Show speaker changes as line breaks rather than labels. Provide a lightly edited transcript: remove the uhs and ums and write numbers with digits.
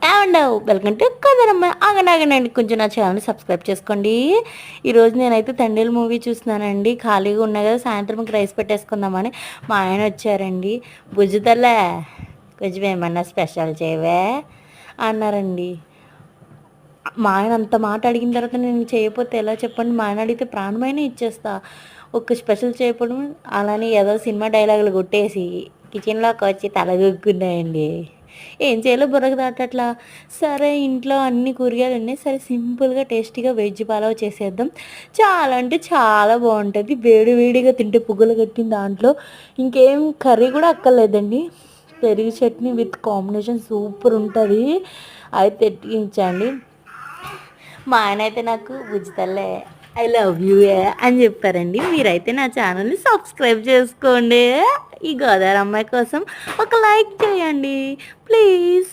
ఏమండవు welcome to కదరమ్మ ఆగనాగనండి కొంచెం నా ఛానల్ని సబ్స్క్రైబ్ చేసుకోండి. ఈరోజు నేనైతే తండేలు మూవీ చూస్తున్నానండి. ఖాళీగా ఉన్నా కదా సాయంత్రం రైస్ పెట్టేసుకుందామని మా ఆయన వచ్చారండి. బుజ్జుతల్లే కొంచెం ఏమన్నా స్పెషల్ చేయవే అన్నారండి. మా ఆయన అంత మాట అడిగిన తర్వాత నేను చేయకపోతే ఎలా చెప్పండి. మా ఆయన అడిగితే ప్రాణమైన ఇచ్చేస్తా. ఒక స్పెషల్ చేయకపోవడం అలానే ఏదో సినిమా డైలాగులు కొట్టేసి కిచెన్లోకి వచ్చి తలదూక్కున్నాయండి. ఏం చేయాలో బుర్రకు దాటట్లా. సరే ఇంట్లో అన్ని కూరగాయలు ఉన్నాయి, సరే సింపుల్గా టేస్టీగా వెజ్ పలావ్ చేసేద్దాం. చాలా అంటే చాలా బాగుంటుంది. వేడి వేడిగా తింటే పువ్వులు కట్టిన దాంట్లో ఇంకేం కర్రీ కూడా అక్కర్లేదండి. పెరుగు చట్నీ విత్ కాంబినేషన్ సూపర్ ఉంటుంది. అది తెప్పించండి. మా ఆయన అయితే నాకు బుజ్జితల్లే ఐ లవ్ యూ అని చెప్పారండి. మీరైతే నా ఛానల్ని సబ్స్క్రైబ్ చేసుకోండి. ఈ గోదావరి అమ్మాయి కోసం ఒక లైక్ చేయండి ప్లీజ్.